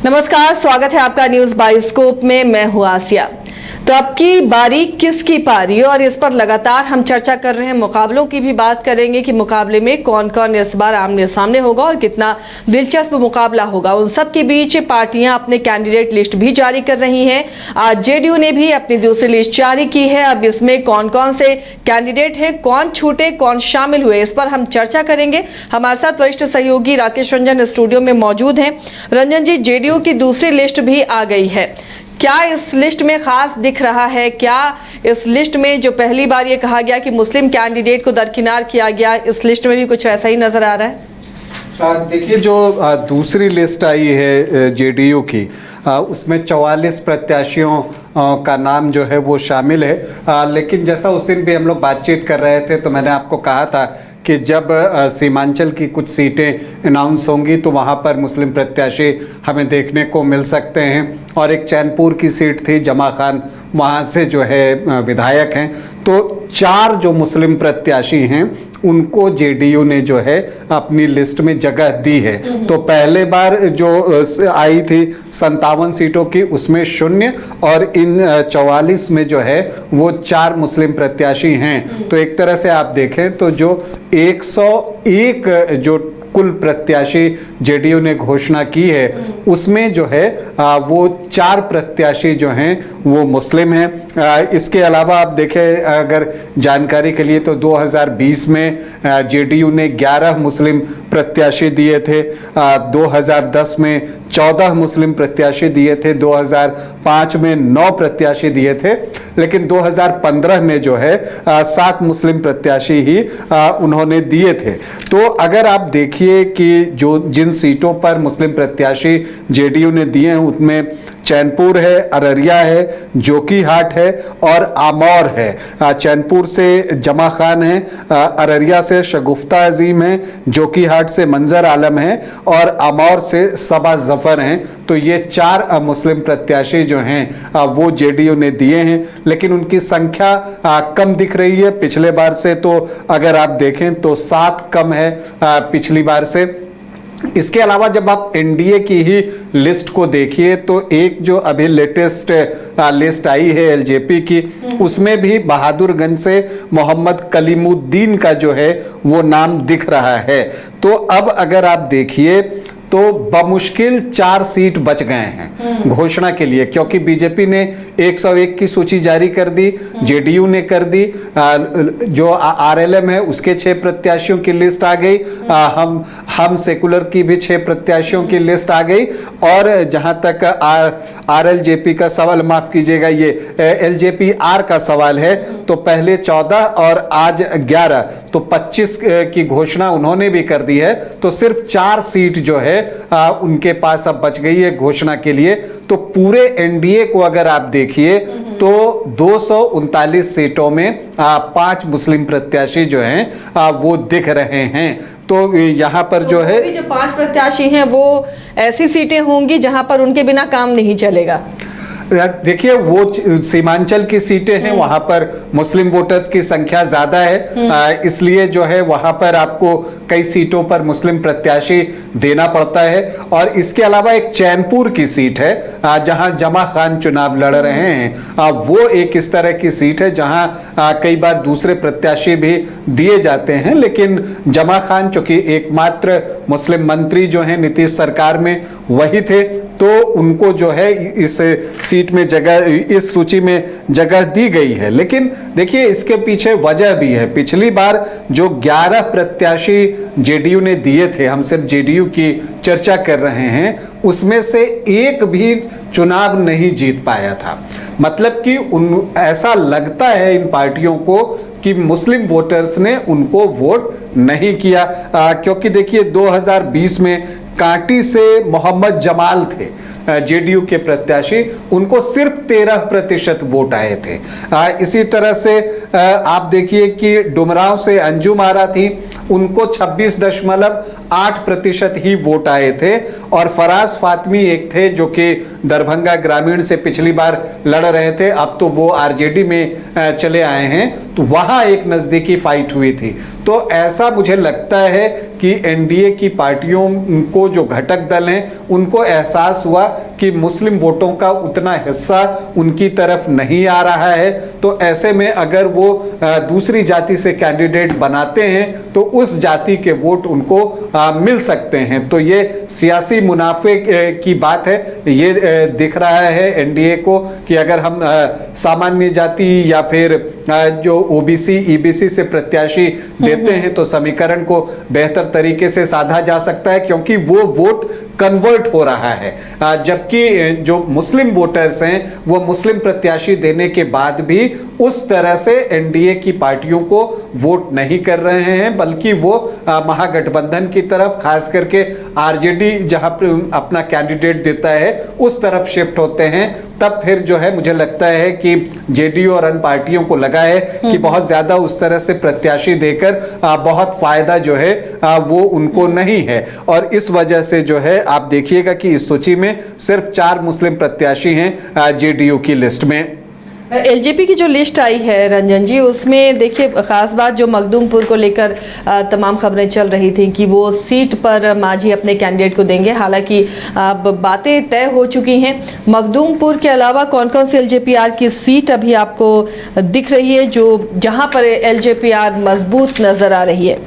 नमस्कार, स्वागत है आपका न्यूज बायोस्कोप में। मैं हूं आसिया। तो अब की बारी किसकी पारी, और इस पर लगातार हम चर्चा कर रहे हैं। मुकाबलों की भी बात करेंगे कि मुकाबले में कौन कौन इस बार आमने सामने होगा और कितना दिलचस्प मुकाबला होगा। उन सब के बीच पार्टियां अपने कैंडिडेट लिस्ट भी जारी कर रही हैं। आज जेडीयू ने भी अपनी दूसरी लिस्ट जारी की है। अब इसमें कौन कौन से कैंडिडेट हैं, कौन छूटे, कौन शामिल हुए, इस पर हम चर्चा करेंगे। हमारे साथ वरिष्ठ सहयोगी राकेश रंजन स्टूडियो में मौजूद हैं। रंजन जी, जेडीयू की दूसरी लिस्ट भी आ गई है, क्या इस लिस्ट में खास दिख रहा है? क्या इस लिस्ट में जो पहली बार ये कहा गया कि मुस्लिम कैंडिडेट को दरकिनार किया गया, इस लिस्ट में भी कुछ ऐसा ही नजर आ रहा है? देखिए, जो दूसरी लिस्ट आई है जेडीयू की, उसमें 44 प्रत्याशियों का नाम जो है वो शामिल है। लेकिन जैसा उस दिन भी हम लोग बातचीत कर रहे थे तो मैंने आपको कहा था कि जब सीमांचल की कुछ सीटें अनाउंस होंगी तो वहाँ पर मुस्लिम प्रत्याशी हमें देखने को मिल सकते हैं। और एक चैनपुर की सीट थी, जमा खान वहाँ से जो है विधायक हैं। तो 4 जो मुस्लिम प्रत्याशी हैं उनको जेडीयू ने जो है अपनी लिस्ट में जगह दी है। तो पहले बार जो आई थी 57 सीटों की, उसमें 0, और इन 44 में जो है वो 4 मुस्लिम प्रत्याशी हैं। तो एक तरह से आप देखें तो जो 101 जो कुल प्रत्याशी जेडीयू ने घोषणा की है, उसमें जो है वो 4 प्रत्याशी जो हैं वो मुस्लिम हैं। इसके अलावा आप देखें, अगर जानकारी के लिए, तो 2020 में जेडीयू ने 11 मुस्लिम प्रत्याशी दिए थे, 2010 में 14 मुस्लिम प्रत्याशी दिए थे, 2005 में 9 प्रत्याशी दिए थे, लेकिन 2015 में जो है 7 मुस्लिम प्रत्याशी ही उन्होंने दिए थे। तो अगर आप देखिए कि जो जिन सीटों पर मुस्लिम प्रत्याशी जेडीयू ने दिए हैं उनमें चैनपुर है, अररिया है, जोकीहाट है और आमौर है। चैनपुर से जमा खान है, अररिया से शगुफ्ता अजीम है, जोकीहाट से मंजर आलम है और आमौर से सबा जफर हैं। तो ये 4 मुस्लिम प्रत्याशी जो हैं वो जेडीयू ने दिए हैं, लेकिन उनकी संख्या कम दिख रही है पिछले बार से। तो अगर आप देखें तो 7 कम है पिछली बार से। इसके अलावा जब आप एनडीए की ही लिस्ट को देखिए तो एक जो अभी लेटेस्ट लिस्ट आई है एलजेपी की, उसमें भी बहादुरगंज से मोहम्मद कलीमुद्दीन का जो है वो नाम दिख रहा है। तो अब अगर आप देखिए तो बमुश्किल 4 सीट बच गए हैं घोषणा के लिए, क्योंकि बीजेपी ने 101 की सूची जारी कर दी, जेडीयू ने कर दी, जो आरएलएम है उसके 6 प्रत्याशियों की लिस्ट आ गई, हम सेकुलर की भी 6 प्रत्याशियों की लिस्ट आ गई। और जहां तक आरएलजेपी का सवाल, माफ कीजिएगा, ये एलजेपी आर का सवाल है, तो पहले 14 और आज 11, तो 25 की घोषणा उन्होंने भी कर दी है। तो सिर्फ 4 सीट जो है उनके पास अब बच गई है घोषणा के लिए। तो पूरे एनडीए को अगर आप देखिए तो 239 सीटों में 5 मुस्लिम प्रत्याशी जो हैं वो दिख रहे हैं। तो यहाँ पर जो है जो 5 प्रत्याशी हैं वो ऐसी सीटें होंगी जहां पर उनके बिना काम नहीं चलेगा। देखिए, वो सीमांचल की सीटें हैं, वहां पर मुस्लिम वोटर्स की संख्या ज्यादा है, इसलिए जो है वहां पर आपको कई सीटों पर मुस्लिम प्रत्याशी देना पड़ता है। और इसके अलावा एक चैनपुर की सीट है जहां जमा खान चुनाव लड़ रहे हैं, वो एक इस तरह की सीट है जहां कई बार दूसरे प्रत्याशी भी दिए जाते हैं, लेकिन जमा खान चूंकि एकमात्र मुस्लिम मंत्री जो हैं नीतीश सरकार में वही थे, तो उनको जो है इस सीट में जगह, इस सूची में जगह दी गई है। लेकिन देखिए, इसके पीछे वजह भी है। पिछली बार जो 11 प्रत्याशी जेडीयू ने दिए थे, हम सिर्फ जेडीयू की चर्चा कर रहे हैं, उसमें से एक भी चुनाव नहीं जीत पाया था। मतलब कि ऐसा लगता है इन पार्टियों को कि मुस्लिम वोटर्स ने उनको वोट नहीं किया, क्योंकि देखिए 2020 में कांटी से मोहम्मद जमाल थे जेडीयू के प्रत्याशी, उनको सिर्फ 13% वोट आए थे। इसी तरह से आप देखिए कि डुमरांव से अंजुम आरा थी, उनको 26.8% ही वोट आए थे। और फराज फातमी एक थे जो कि दरभंगा ग्रामीण से पिछली बार लड़ रहे थे, अब तो वो आरजेडी में चले आए हैं, तो वहां एक नजदीकी फाइट हुई थी। तो ऐसा मुझे लगता है कि एनडीए की पार्टियों को, जो घटक दल हैं, उनको एहसास हुआ कि मुस्लिम वोटों का उतना हिस्सा उनकी तरफ नहीं आ रहा है, तो ऐसे में अगर वो दूसरी जाति से कैंडिडेट बनाते हैं तो उस जाति के वोट उनको मिल सकते हैं। तो ये सियासी मुनाफे की बात है। ये दिख रहा है एनडीए को कि अगर हम सामान्य जाति या फिर जो ओबीसी ईबीसी से प्रत्याशी देते हैं तो समीकरण को बेहतर तरीके से साधा जा सकता है, क्योंकि वो वोट कन्वर्ट हो रहा है। जबकि जो मुस्लिम वोटर्स हैं वो मुस्लिम प्रत्याशी देने के बाद भी उस तरह से एनडीए की पार्टियों को वोट नहीं कर रहे हैं, बल्कि वो महागठबंधन की तरफ, खास करके आरजेडी जहां पर अपना कैंडिडेट देता है उस तरफ शिफ्ट होते हैं। तब फिर जो है मुझे लगता है कि जेडीयू और अन्य पार्टियों को लगा है कि बहुत ज्यादा उस तरह से प्रत्याशी देकर बहुत फायदा जो है वो उनको नहीं है, और इस वजह से जो है आप देखिएगा कि इस सूची में सिर्फ 4 मुस्लिम प्रत्याशी हैं जेडीयू की लिस्ट में। एलजेपी की जो लिस्ट आई है रंजन जी, उसमें देखिए खास बात जो मखदूमपुर को लेकर तमाम खबरें चल रही थी कि वो सीट पर मांझी अपने कैंडिडेट को देंगे। हालांकि अब बातें तय हो चुकी हैं। मखदूमपुर के अलावा कौन कौन सी एलजेपीआर की सीट अभी आपको दिख रही है जो जहां पर एलजेपीआर मजबूत नजर आ रही है?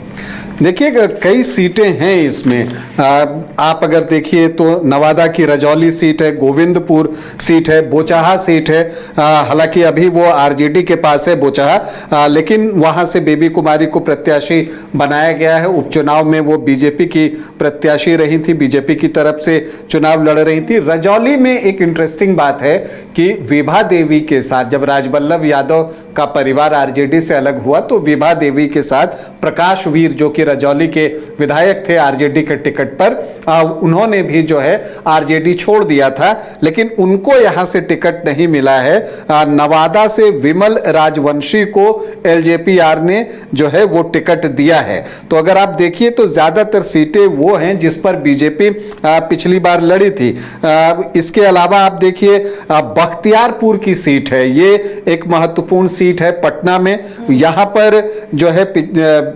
देखिए कई सीटें हैं इसमें। आप अगर देखिए तो नवादा की रजौली सीट है, गोविंदपुर सीट है, बोचाहा सीट है। हालांकि अभी वो आरजेडी के पास है बोचाहा, लेकिन वहां से बेबी कुमारी को प्रत्याशी बनाया गया है। उपचुनाव में वो बीजेपी की प्रत्याशी रही थी, बीजेपी की तरफ से चुनाव लड़ रही थी। रजौली में एक इंटरेस्टिंग बात है कि विभा देवी के साथ जब राजबल्लभ यादव का परिवार आरजेडी से अलग हुआ तो विभा देवी के साथ प्रकाश वीर जो कि रजौली के विधायक थे आरजेडी के टिकट पर, उन्होंने भी जो है आरजेडी छोड़ दिया था, लेकिन उनको यहां से टिकट नहीं मिला है। नवादा से विमल राजवंशी को एलजेपीआर ने जो है वो टिकट दिया है। तो अगर आप देखिए तो ज्यादातर सीटें वो हैं जिस पर बीजेपी पिछली बार लड़ी थी। इसके अलावा आप देखिए बख्तियारपुर की सीट है, ये एक महत्वपूर्ण सीट है पटना में। यहां पर जो है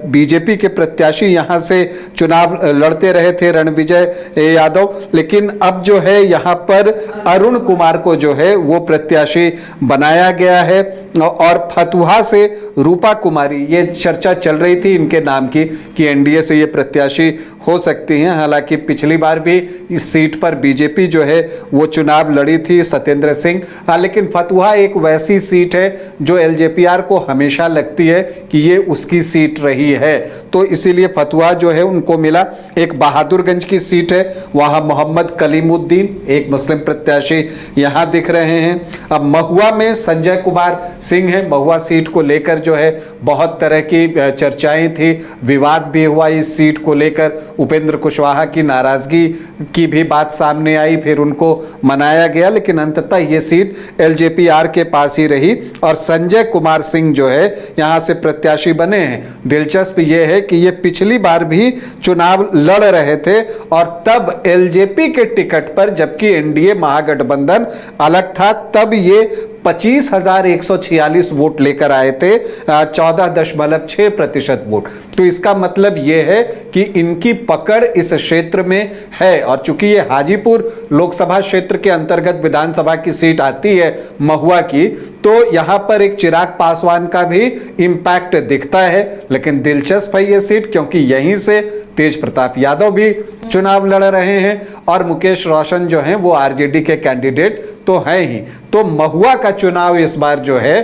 बीजेपी के प्रत्याशी यहां से चुनाव लड़ते रहे थे रणविजय यादव, लेकिन अब जो है यहां पर अरुण कुमार को जो है वो प्रत्याशी बनाया गया है। और फतुहा से रूपा कुमारी, ये चर्चा चल रही थी इनके नाम की कि एनडीए से ये प्रत्याशी हो सकती हैं। हालांकि पिछली बार भी इस सीट पर बीजेपी जो है वो चुनाव लड़ी थी सत्येंद्र सिंह, लेकिन फतुहा एक वैसी सीट है जो एलजेपीआर को हमेशा लगती है कि ये उसकी सीट रही है, तो इसीलिए फतुहा जो है उनको मिला। एक बहादुरगंज की सीट है, वहां मोहम्मद कलीमुद्दीन एक मुस्लिम प्रत्याशी यहां दिख रहे हैं। अब महुआ में संजय कुमार सिंह है। महुआ सीट को लेकर जो है बहुत तरह की चर्चाएं थी, विवाद भी हुआ इस सीट को लेकर। उपेंद्र कुशवाहा की नाराजगी की भी बात सामने आई, फिर उनको मनाया गया, लेकिन अंततः ये सीट एलजेपीआर के पास ही रही और संजय कुमार सिंह जो है यहां से प्रत्याशी बने हैं। दिलचस्प ये है कि ये पिछली बार भी चुनाव लड़ रहे थे और तब एलजेपी के टिकट पर, जबकि एनडीए महागठबंधन अलग था, तब ये 25,146 वोट लेकर आए थे, 14.6% वोट। तो इसका मतलब यह है कि इनकी पकड़ इस क्षेत्र में है। और चूंकि ये हाजीपुर लोकसभा क्षेत्र के अंतर्गत विधानसभा की सीट आती है महुआ की, तो यहां पर एक चिराग पासवान का भी इंपैक्ट दिखता है। लेकिन दिलचस्प है ये सीट क्योंकि यहीं से तेज प्रताप यादव भी चुनाव लड़ रहे हैं और मुकेश रोशन जो हैं वो आरजेडी के कैंडिडेट तो हैं ही। तो महुआ का चुनाव इस बार जो है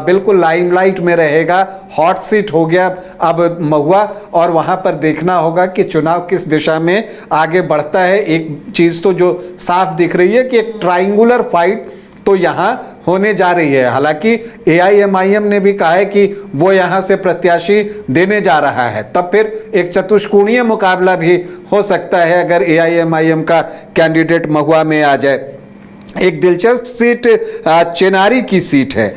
बिल्कुल लाइमलाइट में रहेगा, हॉट सीट हो गया अब महुआ, और वहां पर देखना होगा कि चुनाव किस दिशा में आगे बढ़ता है। एक चीज तो जो साफ दिख रही है कि एक ट्रायंगुलर फाइट तो यहां होने जा रही है। हालांकि एआईएमआईएम ने भी कहा है कि वो यहां से प्रत्याशी देने जा रहा है, तब फिर एक चतुष्कोणीय मुकाबला भी हो सकता है अगर एआईएमआईएम का कैंडिडेट महुआ में आ जाए। एक दिलचस्प सीट चेनारी की सीट है।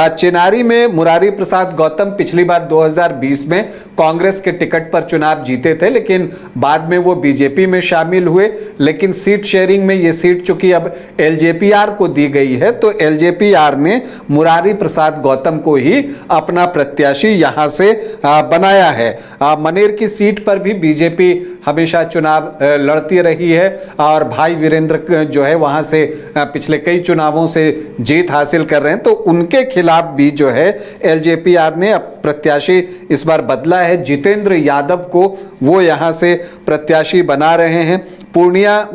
चेनारी में मुरारी प्रसाद गौतम पिछली बार 2020 में कांग्रेस के टिकट पर चुनाव जीते थे, लेकिन बाद में वो बीजेपी में शामिल हुए। लेकिन सीट शेयरिंग में ये सीट चूंकि अब एलजेपीआर को दी गई है, तो एलजेपीआर ने मुरारी प्रसाद गौतम को ही अपना प्रत्याशी यहां से बनाया है। मनेर की सीट पर भी बीजेपी हमेशा चुनाव लड़ती रही है और भाई वीरेंद्र जो है वहां से पिछले कई चुनावों से जीत हासिल कर रहे हैं, तो उनके खिलाफ भी जो है एलजेपीआर ने प्रत्याशी इस बार बदला है। जितेंद्र यादव को वो यहां से प्रत्याशी बना रहे हैं। पूर्णिया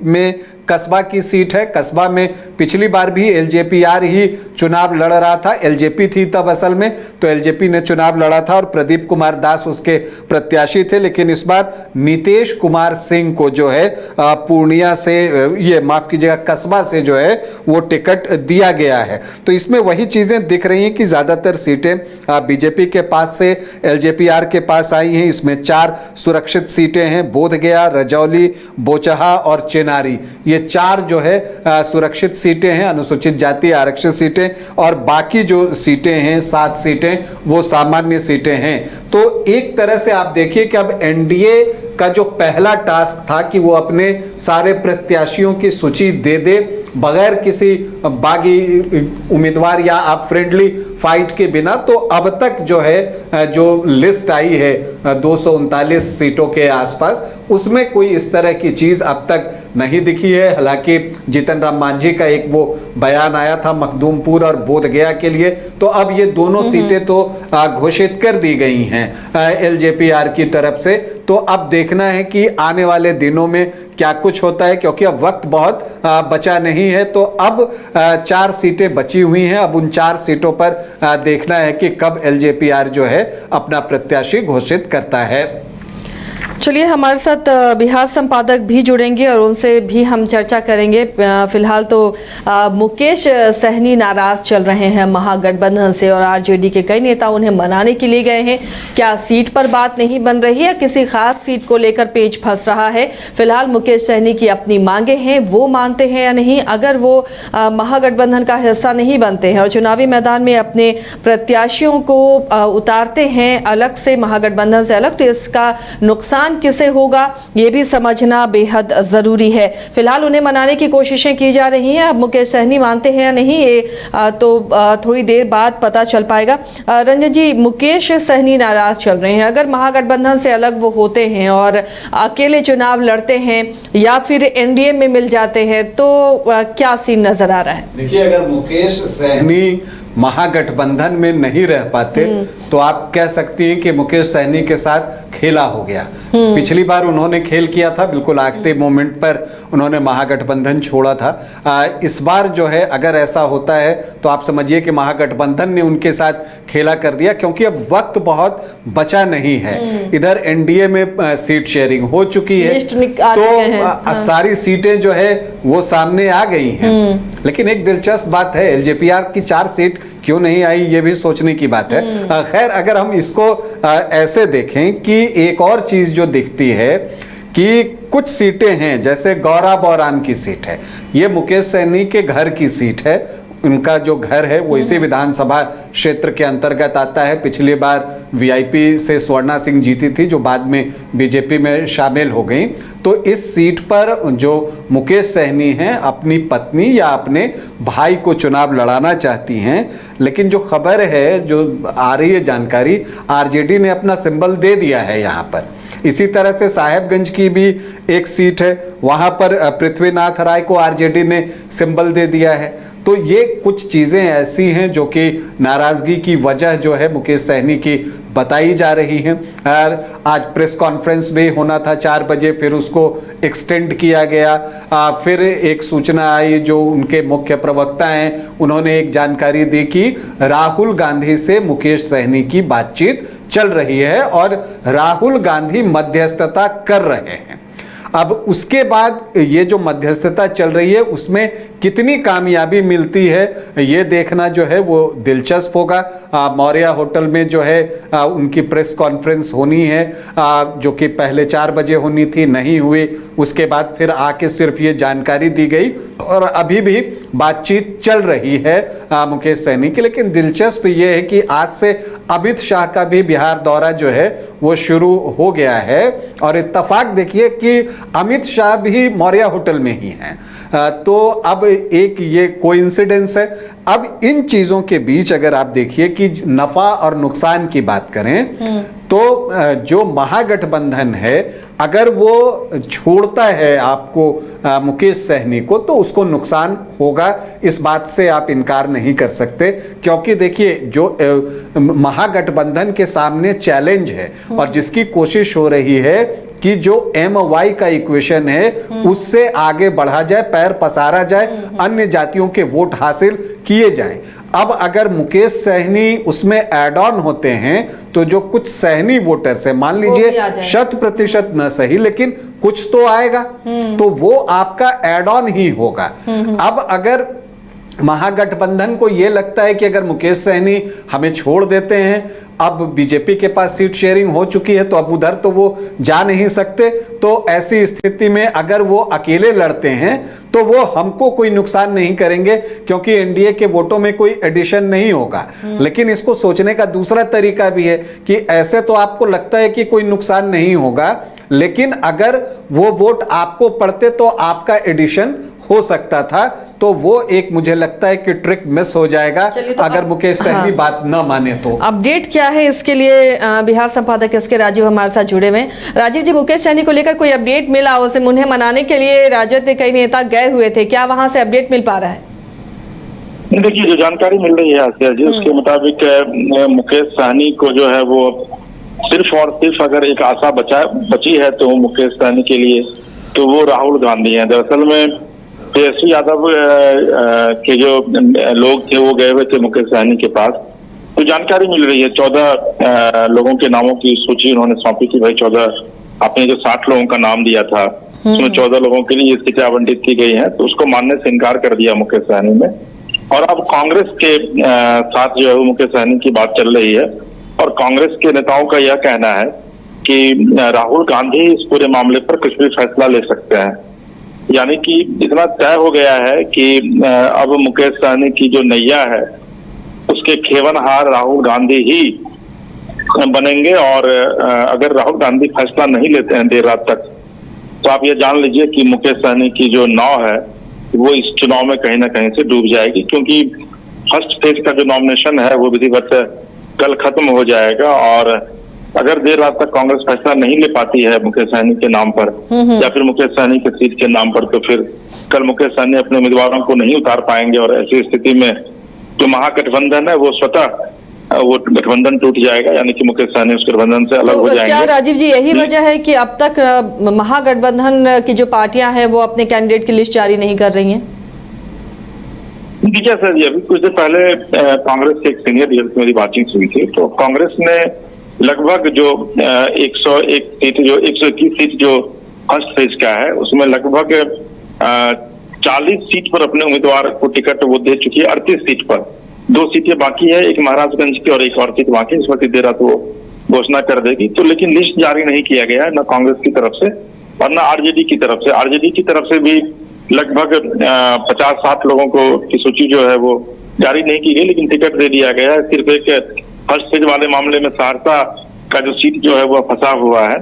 में कस्बा की सीट है। कस्बा में पिछली बार भी एलजेपीआर ही चुनाव लड़ रहा था, एलजेपी थी तब असल में, तो एलजेपी ने चुनाव लड़ा था और प्रदीप कुमार दास उसके प्रत्याशी थे। लेकिन इस बार नीतीश कुमार सिंह को जो है पूर्णिया से, ये माफ कीजिएगा, कस्बा से जो है वो टिकट दिया गया है। तो इसमें वही चीजें दिख रही हैं कि ज्यादातर सीटें बीजेपी के पास से एलजेपीआर के पास आई हैं। इसमें 4 सुरक्षित सीटें हैं, बोधगया, रजौली, बोचहा और चेनारी। ये 4 जो है सुरक्षित सीटें हैं, अनुसूचित जाति आरक्षित सीटें, और बाकी जो सीटें हैं 7 सीटें वो सामान्य सीटें हैं। तो एक तरह से आप देखिए कि अब एनडीए का जो पहला टास्क था कि वो अपने सारे प्रत्याशियों की सूची दे दे बगैर किसी बागी उम्मीदवार या आप फ्रेंडली फाइट के बिना, तो अब तक जो है जो लिस्ट आई है 239 सीटों के आसपास, उसमें कोई इस तरह की चीज अब तक नहीं दिखी है। हालांकि जीतन राम मांझी का एक वो बयान आया था मखदूमपुर और बोधगया के लिए, तो अब ये दोनों सीटें तो घोषित कर दी गई हैं एलजेपीआर की तरफ से। तो अब देखना है कि आने वाले दिनों में क्या कुछ होता है, क्योंकि अब वक्त बहुत बचा नहीं है। तो अब 4 सीटें बची हुई हैं। अब उन 4 सीटों पर देखना है कि कब एलजेपीआर जो है अपना प्रत्याशी घोषित करता है। चलिए, हमारे साथ बिहार संपादक भी जुड़ेंगे और उनसे भी हम चर्चा करेंगे। फिलहाल तो मुकेश सहनी नाराज चल रहे हैं महागठबंधन से और आरजेडी के कई नेता उन्हें मनाने के लिए गए हैं। क्या सीट पर बात नहीं बन रही है, किसी खास सीट को लेकर पेच फंस रहा है? फिलहाल मुकेश सहनी की अपनी मांगे हैं, वो मानते हैं या नहीं? अगर वो महागठबंधन का हिस्सा नहीं बनते हैं और चुनावी मैदान में अपने प्रत्याशियों को उतारते हैं अलग से, महागठबंधन से अलग, तो इसका नुकसान किसे होगा ये भी समझना बेहद जरूरी है। फिलहाल उन्हें मनाने की कोशिशें की जा रही हैं। अब मुकेश सहनी मानते हैं या नहीं ये तो थोड़ी देर बाद पता चल पाएगा। रंजन जी, मुकेश सहनी नाराज चल रहे हैं। अगर महागठबंधन से अलग वो होते हैं और अकेले चुनाव लड़ते हैं या फिर एनडीए में मिल जाते हैं, तो क्या सीन नजर आ रहा है? देखिए, अगर मुकेश सहनी महागठबंधन में नहीं रह पाते तो आप कह सकती हैं कि मुकेश सहनी के साथ खेला हो गया। पिछली बार उन्होंने खेल किया था, बिल्कुल आखिरी मोमेंट पर उन्होंने महागठबंधन छोड़ा था। इस बार जो है अगर ऐसा होता है तो आप समझिए कि महागठबंधन ने उनके साथ खेला कर दिया, क्योंकि अब वक्त बहुत बचा नहीं है। इधर एनडीए में सीट शेयरिंग हो चुकी है, तो सारी सीटें जो है वो सामने आ गई हैं। लेकिन एक दिलचस्प बात है, एलजेपीआर की 4 सीट क्यों नहीं आई, ये भी सोचने की बात है। खैर, अगर हम इसको ऐसे देखें कि एक और चीज जो दिखती है कि कुछ सीटें हैं, जैसे गौरा बौराम की सीट है, ये मुकेश सहनी के घर की सीट है। उनका जो घर है वो इसी विधानसभा क्षेत्र के अंतर्गत आता है। पिछली बार वीआईपी से स्वर्णा सिंह जीती थी, जो बाद में बीजेपी में शामिल हो गई। तो इस सीट पर जो मुकेश सहनी हैं अपनी पत्नी या अपने भाई को चुनाव लड़ाना चाहती हैं। लेकिन जो खबर है, जो आ रही है जानकारी, आरजेडी ने अपना सिंबल दे दिया है यहाँ पर। इसी तरह से साहेबगंज की भी एक सीट है, वहां पर पृथ्वीनाथ राय को आरजेडी ने सिंबल दे दिया है। तो ये कुछ चीजें ऐसी हैं जो कि नाराजगी की वजह जो है मुकेश सहनी की बताई जा रही हैं। और आज प्रेस कॉन्फ्रेंस भी होना था 4 बजे, फिर उसको एक्सटेंड किया गया। फिर एक सूचना आई, जो उनके मुख्य प्रवक्ता हैं उन्होंने एक जानकारी दी कि राहुल गांधी से मुकेश सहनी की बातचीत चल रही है और राहुल गांधी मध्यस्थता कर रहे हैं। अब उसके बाद ये जो मध्यस्थता चल रही है उसमें कितनी कामयाबी मिलती है ये देखना जो है वो दिलचस्प होगा। मौर्य होटल में जो है उनकी प्रेस कॉन्फ्रेंस होनी है, जो कि पहले 4 बजे होनी थी, नहीं हुई। उसके बाद फिर आके सिर्फ ये जानकारी दी गई और अभी भी बातचीत चल रही है मुकेश सहनी की। लेकिन दिलचस्प ये है कि आज से अमित शाह का भी बिहार दौरा जो है वो शुरू हो गया है और इत्तेफाक देखिए कि अमित शाह भी मौर्य होटल में ही हैं। तो अब एक ये कोइंसिडेंस है। अब इन चीजों के बीच अगर आप देखिए कि नफा और नुकसान की बात करें तो जो महागठबंधन है अगर वो छोड़ता है आपको मुकेश सहनी को तो उसको नुकसान होगा, इस बात से आप इनकार नहीं कर सकते। क्योंकि देखिए जो महागठबंधन के सामने चैलेंज है और जिसकी कोशिश हो रही है कि जो MY का इक्वेशन है उससे आगे बढ़ा जाए, पैर पसारा जाए, अन्य जातियों के वोट हासिल किए जाएं। अब अगर मुकेश सहनी उसमें ऐड ऑन होते हैं तो जो कुछ सहनी वोटर्स है, मान लीजिए 100% न सही लेकिन कुछ तो आएगा, तो वो आपका ऐड ऑन ही होगा। अब अगर महागठबंधन को यह लगता है कि अगर मुकेश सहनी हमें छोड़ देते हैं, अब बीजेपी के पास सीट शेयरिंग हो चुकी है तो अब उधर तो वो जा नहीं सकते, तो ऐसी स्थिति में अगर वो अकेले लड़ते हैं तो वो हमको कोई नुकसान नहीं करेंगे क्योंकि एनडीए के वोटों में कोई एडिशन नहीं होगा। लेकिन इसको सोचने का दूसरा तरीका भी है कि ऐसे तो आपको लगता है कि कोई नुकसान नहीं होगा, लेकिन अगर वो वोट आपको पड़ते तो आपका एडिशन हो सकता था, तो वो एक मुझे लगता है कि ट्रिक मिस हो जाएगा तो अगर मुकेश सहनी बात न माने तो। अपडेट क्या है इसके लिए बिहार संपादक इसके राजीव हमारे साथ जुड़े हुए। राजीव जी, मुकेश सहनी को लेकर कोई अपडेट मिला? उसे उन्हें मनाने के लिए राजद के कई नेता गए हुए थे, क्या वहां से अपडेट मिल पा रहा है? देखिए, जो जानकारी मिल रही है आसिया जी उसके मुताबिक मुकेश सहनी को जो है वो सिर्फ और सिर्फ अगर एक आशा बची है तो मुकेश सहनी के लिए तो वो राहुल गांधी है। दरअसल में तेजस्वी यादव के जो लोग थे वो गए हुए थे मुकेश सहनी के पास। तो जानकारी मिल रही है 14 लोगों के नामों की सूची उन्होंने सौंपी थी। भाई 14 आपने जो 60 लोगों का नाम दिया था उसमें 14 लोगों के लिए सीटें आवंटित की गई हैं, तो उसको मानने से इनकार कर दिया मुकेश सहनी ने। और अब कांग्रेस के साथ जो है मुकेश सहनी की बात चल रही है और कांग्रेस के नेताओं का यह कहना है कि राहुल गांधी इस पूरे मामले पर कुछ भी फैसला ले सकते हैं। यानी कि इतना तय हो गया है कि अब मुकेश सहनी की जो नैया है उसके खेवनहार राहुल गांधी ही बनेंगे। और अगर राहुल गांधी फैसला नहीं लेते हैं देर रात तक तो आप ये जान लीजिए कि मुकेश सहनी की जो नाव है वो इस चुनाव में कहीं ना कहीं से डूब जाएगी, क्योंकि फर्स्ट फेज का जो नॉमिनेशन है वो विधिवत कल खत्म हो जाएगा। और अगर देर रात तक कांग्रेस फैसला नहीं ले पाती है मुकेश सहनी के नाम पर या फिर मुकेश सहनी के सीट के नाम पर, तो फिर कल मुकेश सहनी अपने उम्मीदवारों को नहीं उतार पाएंगे और ऐसी स्थिति में जो महागठबंधन है वो स्वतः वो गठबंधन टूट जाएगा, यानी कि मुकेश सहनी उस गठबंधन से अलग हो जाएंगे। क्या राजीव जी यही वजह है कि अब तक महागठबंधन की जो पार्टियां हैं वो अपने कैंडिडेट की लिस्ट जारी नहीं कर रही हैं? देखिए सर, अभी कुछ देर पहले कांग्रेस के एक सीनियर लीडर से मेरी बातचीत हुई थी, तो कांग्रेस ने लगभग जो 101 सीट जो 121 सीट जो फर्स्ट फेज का है उसमें लगभग 40 सीट पर अपने उम्मीदवार को टिकट वो दे चुकी है। 38 सीट पर 2 सीटें बाकी है, एक महाराजगंज की और एक और सीट बाकी है। इस वक्त देर रात वो घोषणा कर देगी। तो लेकिन लिस्ट जारी नहीं किया गया है न कांग्रेस की तरफ से और न आरजेडी की तरफ से। आरजेडी की तरफ से भी लगभग 50-60 लोगों को की सूची जो है वो जारी नहीं की गई, लेकिन टिकट दे दिया गया है। सिर्फ एक फर्स्ट फेज वाले मामले में सहरसा का जो सीट जो है वो फंसा हुआ है,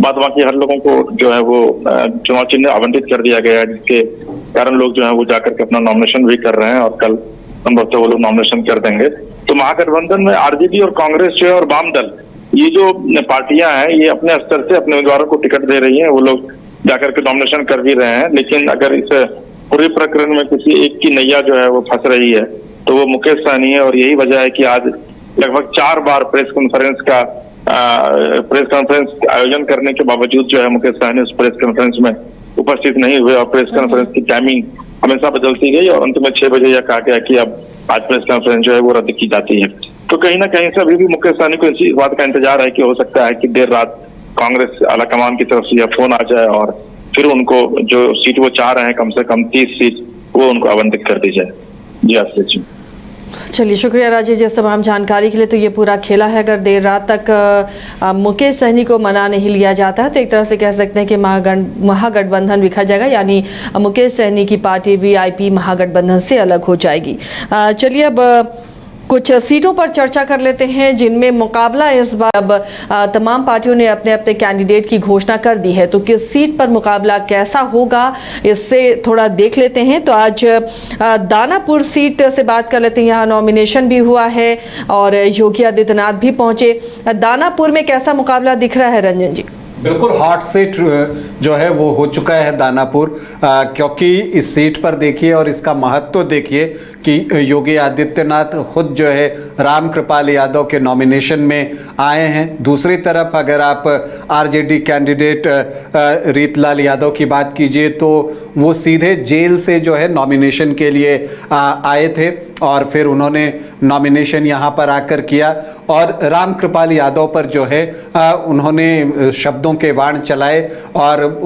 बाद बाकी हर लोगों को जो है वो चुनाव चिन्ह आवंटित कर दिया गया है, जिसके कारण लोग जो है वो जाकर के अपना नॉमिनेशन भी कर रहे हैं और कल संभवतः वो लोग नॉमिनेशन कर देंगे। तो महागठबंधन में आरजेडी और कांग्रेस जो है और वाम दल, ये जो पार्टियां हैं ये अपने स्तर से अपने उम्मीदवारों को टिकट दे रही हैं, वो लोग जाकर के नॉमिनेशन कर भी रहे हैं। लेकिन अगर इस पूरे प्रकरण में किसी एक की नैया जो है वो फंस रही है तो वो मुकेश सहनी है। और यही वजह है कि आज लगभग 4 बार प्रेस कॉन्फ्रेंस आयोजन करने के बावजूद जो है मुकेश सहनी उस प्रेस कॉन्फ्रेंस में उपस्थित नहीं हुए और प्रेस कॉन्फ्रेंस की टाइमिंग हमेशा बदलती गई और अंत में 6 बजे यह कहा गया कि अब आज प्रेस कॉन्फ्रेंस जो है वो रद्द की जाती है। तो कहीं ना कहीं से अभी भी मुकेश सहनी को इस बात का इंतजार है कि हो सकता है कि देर रात कांग्रेस आलाकमान की तरफ से यह फोन आ जाए और फिर उनको जो सीट वो चाह रहे हैं कम से कम 30 सीट वो उनको आवंटित कर दी जाए। जी आशीष जी। चलिए, शुक्रिया राजीव जी इस तमाम जानकारी के लिए। तो ये पूरा खेला है, अगर देर रात तक मुकेश सहनी को मना नहीं लिया जाता है तो एक तरह से कह सकते हैं कि महागठबंधन बिखर जाएगा, यानी मुकेश सहनी की पार्टी वीआईपी महागठबंधन से अलग हो जाएगी। चलिए अब कुछ सीटों पर चर्चा कर लेते हैं जिनमें मुकाबला इस बार अब तमाम पार्टियों ने अपने अपने कैंडिडेट की घोषणा कर दी है। तो किस सीट पर मुकाबला कैसा होगा इससे थोड़ा देख लेते हैं। तो आज दानापुर सीट से बात कर लेते हैं, यहाँ नॉमिनेशन भी हुआ है और योगी आदित्यनाथ भी पहुंचे। दानापुर में कैसा मुकाबला दिख रहा है रंजन जी? बिल्कुल हॉट सीट जो है वो हो चुका है दानापुर, क्योंकि इस सीट पर देखिए और इसका महत्व देखिए कि योगी आदित्यनाथ खुद जो है रामकृपाल यादव के नॉमिनेशन में आए हैं। दूसरी तरफ अगर आप आरजेडी कैंडिडेट रीतलाल यादव की बात कीजिए तो वो सीधे जेल से जो है नॉमिनेशन के लिए आए थे और फिर उन्होंने नॉमिनेशन यहाँ पर आकर किया और रामकृपाल यादव पर जो है उन्होंने शब्दों के बाण चलाए और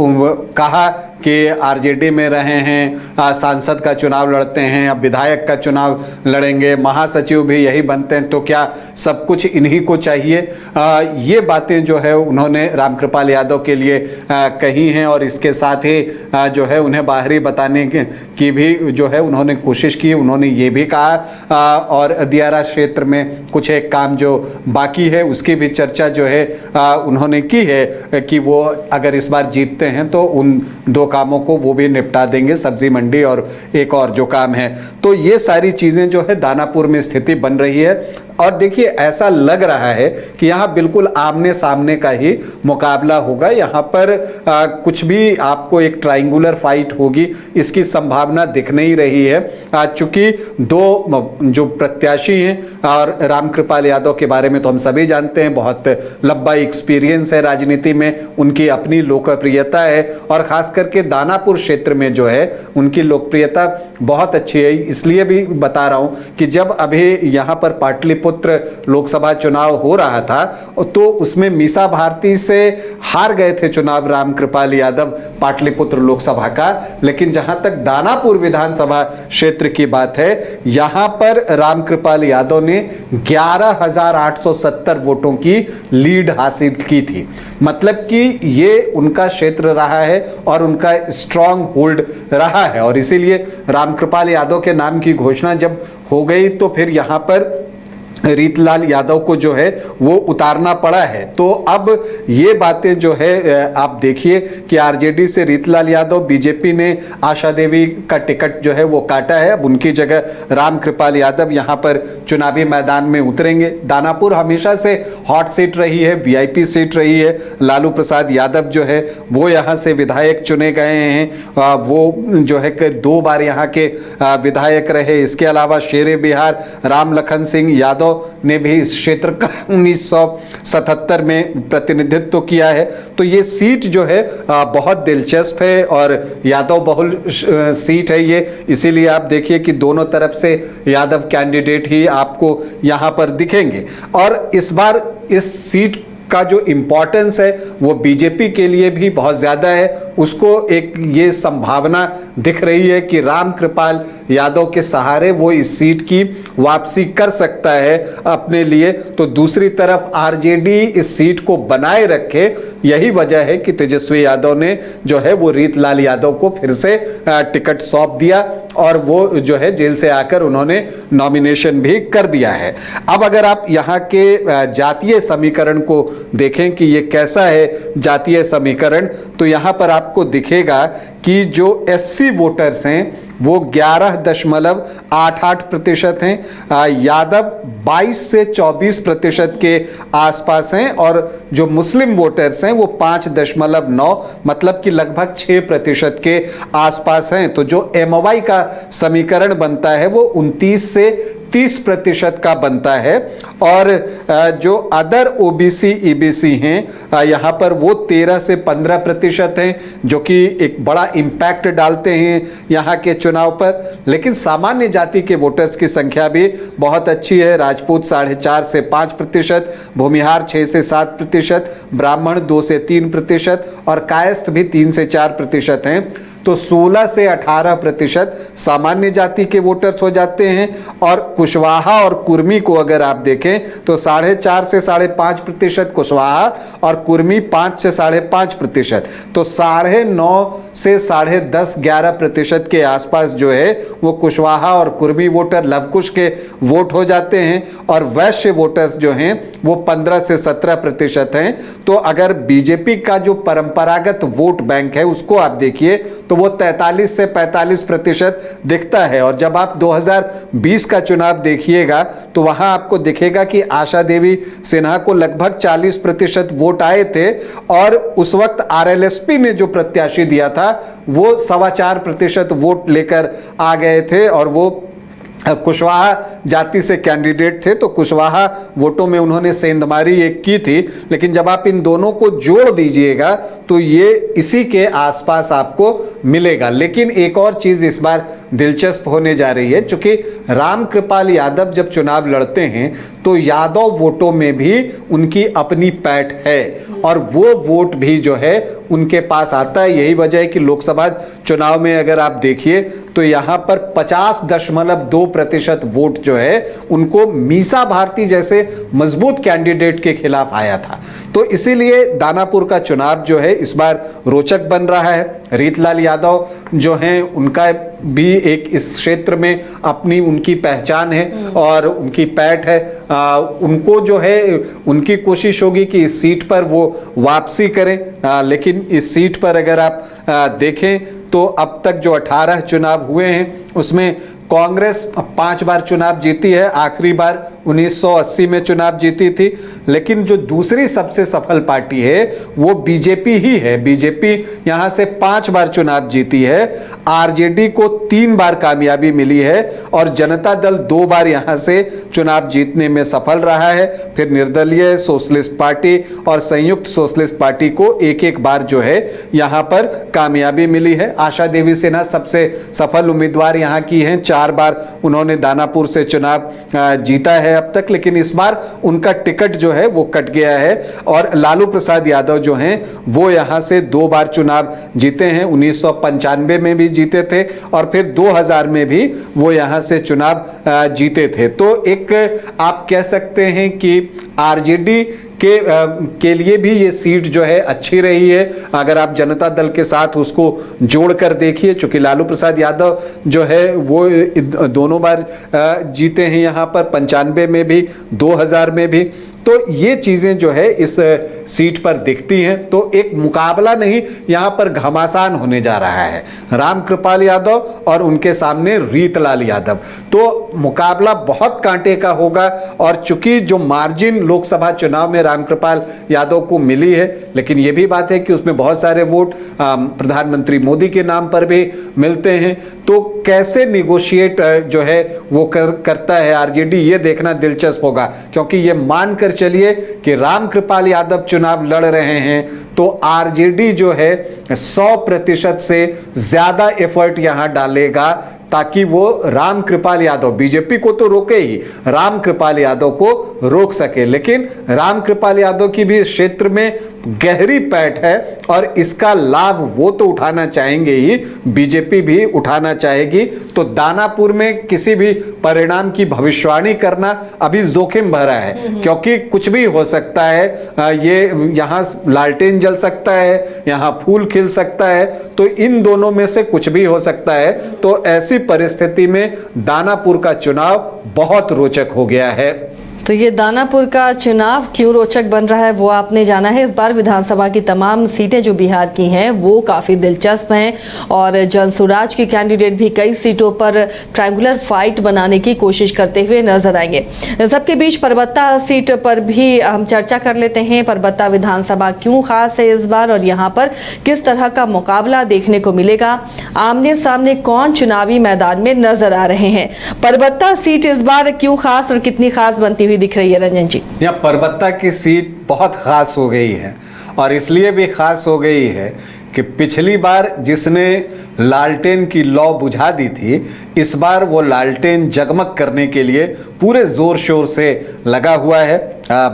कहा कि आरजेडी में रहे हैं, सांसद का चुनाव लड़ते हैं, अब विधायक का चुनाव लड़ेंगे, महासचिव भी यही बनते हैं, तो क्या सब कुछ इन्हीं को चाहिए। ये बातें जो है उन्होंने रामकृपाल यादव के लिए कही हैं और इसके साथ ही जो है उन्हें बाहरी बताने की भी जो है उन्होंने कोशिश की। उन्होंने ये भी कहा और दियारा क्षेत्र में कुछ एक काम जो बाकी है उसकी भी चर्चा जो है उन्होंने की है कि वो अगर इस बार जीतते हैं तो उन दो कामों को वो भी निपटा देंगे, सब्जी मंडी और एक और जो काम है। तो ये सारी चीजें जो है दानापुर में स्थिति बन रही है और देखिए ऐसा लग रहा है कि यहाँ बिल्कुल आमने सामने का ही मुकाबला होगा। यहाँ पर कुछ भी आपको एक ट्रायंगुलर फाइट होगी इसकी संभावना दिख नहीं रही है, चूंकि दो जो प्रत्याशी हैं और रामकृपाल यादव के बारे में तो हम सभी जानते हैं, बहुत लंबा एक्सपीरियंस है राजनीति में, उनकी अपनी लोकप्रियता है और खास करके दानापुर क्षेत्र में जो है उनकी लोकप्रियता बहुत अच्छी है। इसलिए भी बता रहा हूं कि जब अभी यहाँ पर पाटलिपुत्र लोकसभा चुनाव हो रहा था तो उसमें मीसा भारती से हार गए थे चुनाव रामकृपाल यादव पाटलिपुत्र लोकसभा का, लेकिन जहां तक दानापुर विधानसभा क्षेत्र की बात है यहां पर रामकृपाल यादव ने 11,870 वोटों की लीड हासिल की थी। मतलब कि ये उनका क्षेत्र रहा है और उनका स्ट्रांग होल्ड रहा है और इसीलिए रामकृपाल यादव के नाम की घोषणा जब हो गई तो फिर यहां पर रीतलाल यादव को जो है वो उतारना पड़ा है। तो अब ये बातें जो है आप देखिए कि आरजेडी से रीतलाल यादव, बीजेपी ने आशा देवी का टिकट जो है वो काटा है, अब उनकी जगह रामकृपाल यादव यहाँ पर चुनावी मैदान में उतरेंगे। दानापुर हमेशा से हॉट सीट रही है, वीआईपी सीट रही है। लालू प्रसाद यादव जो है वो यहाँ से विधायक चुने गए हैं, वो जो है कि 2 बार यहाँ के विधायक रहे। इसके अलावा शेरे बिहार राम लखन सिंह यादव ने भी इस क्षेत्र का 1977 में प्रतिनिधित्व किया है। तो ये सीट जो है बहुत दिलचस्प है और यादव बहुल सीट है ये, इसीलिए आप देखिए कि दोनों तरफ से यादव कैंडिडेट ही आपको यहां पर दिखेंगे। और इस बार इस सीट का जो इम्पोर्टेंस है वो बीजेपी के लिए भी बहुत ज़्यादा है। उसको एक ये संभावना दिख रही है कि रामकृपाल यादव के सहारे वो इस सीट की वापसी कर सकता है अपने लिए। तो दूसरी तरफ आरजेडी इस सीट को बनाए रखे, यही वजह है कि तेजस्वी यादव ने जो है वो रीतलाल यादव को फिर से टिकट सौंप दिया और वो जो है जेल से आकर उन्होंने नॉमिनेशन भी कर दिया है। अब अगर आप यहाँ के जातीय समीकरण को देखें कि ये कैसा है जातीय समीकरण, तो यहाँ पर आपको दिखेगा कि जो एससी वोटर्स हैं वो 11.88% हैं, यादव 22 से 24% के आसपास हैं और जो मुस्लिम वोटर्स हैं वो 5.9 मतलब कि लगभग 6% के आसपास हैं। तो जो एमवाई का समीकरण बनता है वो 29 से 30% का बनता है और जो अदर ओबीसी ईबीसी हैं यहाँ पर वो 13 से 15% हैं, जो कि एक बड़ा इम्पैक्ट डालते हैं यहाँ के चुनाव पर। लेकिन सामान्य जाति के वोटर्स की संख्या भी बहुत अच्छी है। राजपूत 4.5 से 5%, भूमिहार 6 से 7%, ब्राह्मण 2 से 3% और कायस्थ भी 3 से 4% हैं। तो 16 से 18% सामान्य जाति के वोटर्स हो जाते हैं। और कुशवाहा और कुर्मी को अगर आप देखें तो 4.5 से 5.5% कुशवाहा और कुर्मी 5 से 5.5%। तो 9.5 से 10.5 11% के आसपास जो है वो कुशवाहा और कुर्मी वोटर लवकुश के वोट हो जाते हैं। और वैश्य वोटर्स जो हैं वो 15 से 17% हैं। तो अगर बीजेपी का जो परंपरागत वोट बैंक है उसको आप देखिए तो वो 43 से 45% दिखता है। और जब आप 2020 का चुनाव देखिएगा तो वहां आपको दिखेगा कि आशा देवी सिन्हा को लगभग 40% वोट आए थे और उस वक्त आरएलएसपी ने जो प्रत्याशी दिया था वो 4.25% वोट लेकर आ गए थे और वो कुशवाहा जाति से कैंडिडेट थे। तो कुशवाहा वोटों में उन्होंने सेंधमारी एक की थी। लेकिन जब आप इन दोनों को जोड़ दीजिएगा तो ये इसी के आसपास आपको मिलेगा। लेकिन एक और चीज इस बार दिलचस्प होने जा रही है, चूंकि रामकृपाल यादव जब चुनाव लड़ते हैं तो यादव वोटों में भी उनकी अपनी पैठ है और वो वोट भी जो है उनके पास आता है। यही वजह है कि लोकसभा चुनाव में अगर आप देखिए तो यहां पर 50.2% वोट जो है उनको मीसा भारती जैसे मजबूत कैंडिडेट के खिलाफ आया था। तो इसीलिए दानापुर का चुनाव जो है इस बार रोचक बन रहा है। रीतलाल यादव जो हैं उनका भी एक इस क्षेत्र में अपनी उनकी पहचान है और उनकी पैठ है। उनको जो है उनकी कोशिश होगी कि इस सीट पर वो वापसी करें। लेकिन इस सीट पर अगर आप देखें तो अब तक जो 18 चुनाव हुए हैं उसमें कांग्रेस 5 बार चुनाव जीती है। आखिरी बार 1980 में चुनाव जीती थी। लेकिन जो दूसरी सबसे सफल पार्टी है वो बीजेपी ही है। बीजेपी यहां से 5 बार चुनाव जीती है। आरजेडी को 3 बार कामयाबी मिली है और जनता दल 2 बार यहां से चुनाव जीतने में सफल रहा है। फिर निर्दलीय, सोशलिस्ट पार्टी और संयुक्त सोशलिस्ट पार्टी को एक बार जो है यहां पर कामयाबी मिली है। आशा देवी सिन्हा सबसे सफल उम्मीदवार यहां की हैं। 4 बार उन्होंने दानापुर से चुनाव जीता है अब तक। लेकिन इस बार उनका टिकट जो है वो कट गया है। और लालू प्रसाद यादव जो हैं वो यहां से 2 बार चुनाव जीते हैं। 1995 में भी जीते थे और फिर 2000 में भी वो यहां से चुनाव जीते थे। तो एक आप कह सकते हैं कि आरजेडी के लिए भी ये सीट जो है अच्छी रही है। अगर आप जनता दल के साथ उसको जोड़कर देखिए, चूंकि लालू प्रसाद यादव जो है वो दोनों बार जीते हैं यहाँ पर, 95 में भी 2000 में भी। तो ये चीजें जो है इस सीट पर दिखती हैं। तो एक मुकाबला नहीं, यहां पर घमासान होने जा रहा है रामकृपाल यादव और उनके सामने रीतलाल यादव। तो मुकाबला बहुत कांटे का होगा। और चूंकि जो मार्जिन लोकसभा चुनाव में रामकृपाल यादव को मिली है, लेकिन यह भी बात है कि उसमें बहुत सारे वोट प्रधानमंत्री मोदी के नाम पर भी मिलते हैं। तो कैसे निगोशिएट जो है वो करता है आरजेडी, ये देखना दिलचस्प होगा। क्योंकि ये मानकर चलिए कि रामकृपाल यादव चुनाव लड़ रहे हैं तो आरजेडी जो है 100% से ज्यादा एफर्ट यहां डालेगा ताकि वो रामकृपाल यादव, बीजेपी को तो रोके ही, रामकृपाल यादव को रोक सके। लेकिन रामकृपाल यादव की भी इस क्षेत्र में गहरी पैठ है और इसका लाभ वो तो उठाना चाहेंगे ही, बीजेपी भी उठाना चाहेगी। तो दानापुर में किसी भी परिणाम की भविष्यवाणी करना अभी जोखिम भरा है, क्योंकि कुछ भी हो सकता है। ये यहां लालटेन जल सकता है, यहां फूल खिल सकता है, तो इन दोनों में से कुछ भी हो सकता है। तो ऐसी परिस्थिति में दानापुर का चुनाव बहुत रोचक हो गया है। तो ये दानापुर का चुनाव क्यों रोचक बन रहा है वो आपने जाना है। इस बार विधानसभा की तमाम सीटें जो बिहार की हैं वो काफ़ी दिलचस्प हैं और जनसुराज के कैंडिडेट भी कई सीटों पर ट्रायंगुलर फाइट बनाने की कोशिश करते हुए नजर आएंगे। इन सबके बीच परबत्ता सीट पर भी हम चर्चा कर लेते हैं। परबत्ता विधानसभा क्यों खास है इस बार और यहाँ पर किस तरह का मुकाबला देखने को मिलेगा, आमने सामने कौन चुनावी मैदान में नजर आ रहे हैं। परबत्ता सीट इस बार क्यों खास और कितनी खास बनती हुई दिख रही है रंजन जी? यहाँ परबत्ता की सीट बहुत खास हो गई है और इसलिए भी खास हो गई है कि पिछली बार जिसने लालटेन की लौ बुझा दी थी, इस बार वो लालटेन जगमग करने के लिए पूरे जोर शोर से लगा हुआ है।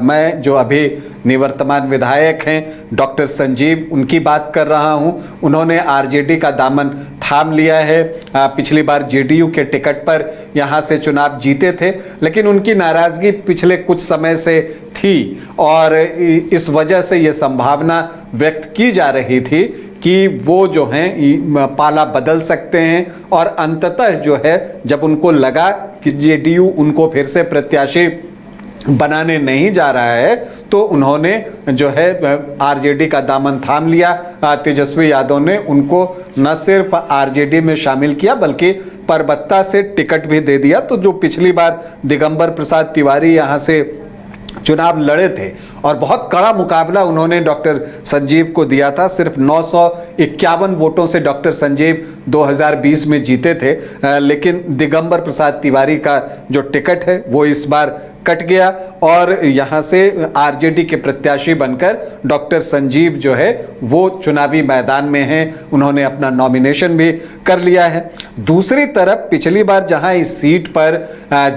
मैं जो अभी निवर्तमान विधायक हैं डॉक्टर संजीव, उनकी बात कर रहा हूं। उन्होंने आरजेडी का दामन थाम लिया है। पिछली बार जेडीयू के टिकट पर यहां से चुनाव जीते थे, लेकिन उनकी नाराजगी पिछले कुछ समय से थी और इस वजह से ये संभावना व्यक्त की जा रही थी कि वो जो हैं पाला बदल सकते हैं और अंततः जो है जब उनको लगा कि जेडीयू उनको फिर से प्रत्याशी बनाने नहीं जा रहा है तो उन्होंने जो है आरजेडी का दामन थाम लिया। तेजस्वी यादव ने उनको न सिर्फ आरजेडी में शामिल किया बल्कि परबत्ता से टिकट भी दे दिया। तो जो पिछली बार दिगंबर प्रसाद तिवारी यहाँ से चुनाव लड़े थे और बहुत कड़ा मुकाबला उन्होंने डॉक्टर संजीव को दिया था, सिर्फ 951 वोटों से डॉक्टर संजीव 2020 में जीते थे, लेकिन दिगंबर प्रसाद तिवारी का जो टिकट है वो इस बार कट गया और यहाँ से आरजेडी के प्रत्याशी बनकर डॉक्टर संजीव जो है वो चुनावी मैदान में हैं। उन्होंने अपना नॉमिनेशन भी कर लिया है। दूसरी तरफ पिछली बार जहाँ इस सीट पर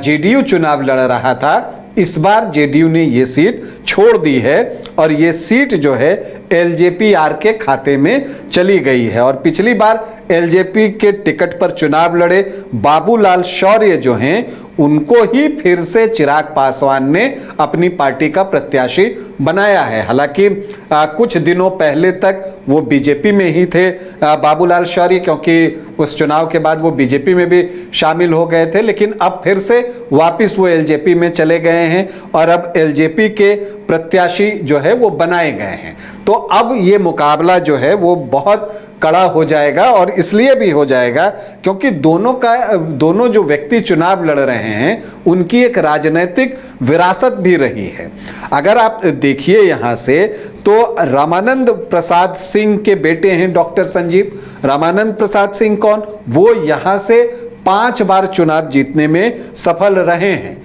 जेडीयू चुनाव लड़ रहा था, इस बार जेडीयू ने ये सीट छोड़ दी है और ये सीट जो है एलजेपीआर के खाते में चली गई है। और पिछली बार एलजेपी के टिकट पर चुनाव लड़े बाबूलाल शौर्य जो हैं उनको ही फिर से चिराग पासवान ने अपनी पार्टी का प्रत्याशी बनाया है। हालांकि कुछ दिनों पहले तक वो बीजेपी में ही थे बाबूलाल शौर्य, क्योंकि उस चुनाव के बाद वो बीजेपी में भी शामिल हो गए थे, लेकिन अब फिर से वापस वो एलजेपी में चले गए हैं और अब एलजेपी के प्रत्याशी जो है वो बनाए गए हैं। तो अब ये मुकाबला जो है वो बहुत कड़ा हो जाएगा और इसलिए भी हो जाएगा क्योंकि दोनों जो व्यक्ति चुनाव लड़ रहे हैं उनकी एक राजनीतिक विरासत भी रही है। अगर आप देखिए यहाँ से तो रामानंद प्रसाद सिंह के बेटे हैं डॉक्टर संजीव। रामानंद प्रसाद सिंह कौन? वो यहाँ से 5 बार चुनाव जीतने में सफल रहे हैं,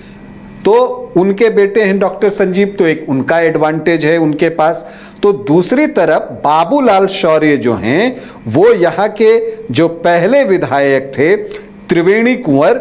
तो उनके बेटे हैं डॉक्टर संजीव, तो एक उनका एडवांटेज है उनके पास। तो दूसरी तरफ बाबूलाल शौर्य जो हैं वो यहाँ के जो पहले विधायक थे त्रिवेणी कुंवर,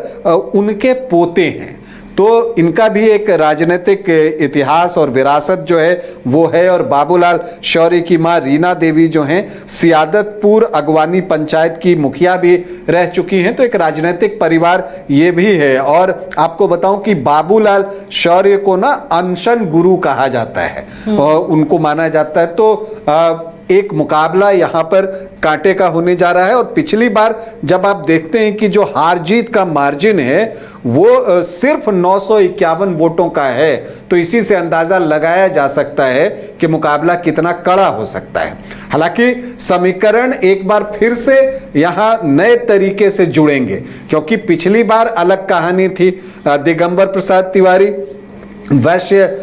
उनके पोते हैं। तो इनका भी एक राजनीतिक इतिहास और विरासत जो है वो है। और बाबूलाल शौर्य की मां रीना देवी जो हैं सियादतपुर अगवानी पंचायत की मुखिया भी रह चुकी हैं, तो एक राजनीतिक परिवार ये भी है। और आपको बताऊं कि बाबूलाल शौर्य को ना अनशन गुरु कहा जाता है और उनको माना जाता है। तो एक मुकाबला यहाँ पर कांटे का होने जा रहा है। और पिछली बार जब आप देखते हैं कि जो हार जीत का मार्जिन है वो सिर्फ 951 वोटों का है, तो इसी से अंदाजा लगाया जा सकता है कि मुकाबला कितना कड़ा हो सकता है। हालांकि समीकरण एक बार फिर से यहाँ नए तरीके से जुड़ेंगे, क्योंकि पिछली बार अलग कहानी थी। दिगंबर प्रसाद तिवारी वैश्य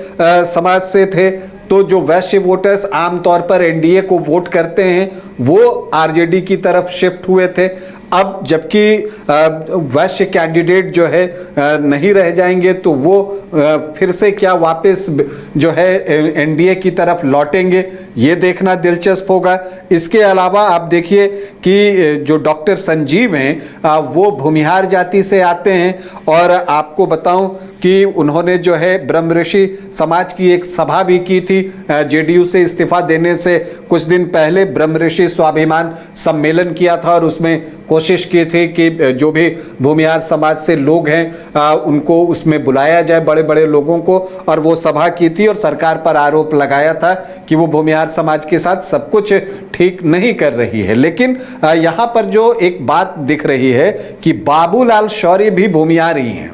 समाज से थे, तो जो वैश्य वोटर्स आमतौर पर एनडीए को वोट करते हैं वो आरजेडी की तरफ शिफ्ट हुए थे। अब जबकि वैश्य कैंडिडेट जो है नहीं रह जाएंगे तो वो फिर से क्या वापस जो है एनडीए की तरफ लौटेंगे, ये देखना दिलचस्प होगा। इसके अलावा आप देखिए कि जो डॉक्टर संजीव हैं वो भूमिहार जाति से आते हैं और आपको बताऊं कि उन्होंने जो है ब्रह्म ऋषि समाज की एक सभा भी की थी जेडीयू से इस्तीफा देने से कुछ दिन पहले। ब्रह्म ऋषि स्वाभिमान सम्मेलन किया था और उसमें कोशिश की थी कि जो भी भूमिहार समाज से लोग हैं उनको उसमें बुलाया जाए, बड़े बड़े लोगों को, और वो सभा की थी और सरकार पर आरोप लगाया था कि वो भूमिहार समाज के साथ सब कुछ ठीक नहीं कर रही है। लेकिन यहाँ पर जो एक बात दिख रही है कि बाबूलाल शौर्य भी भूमिहार ही हैं,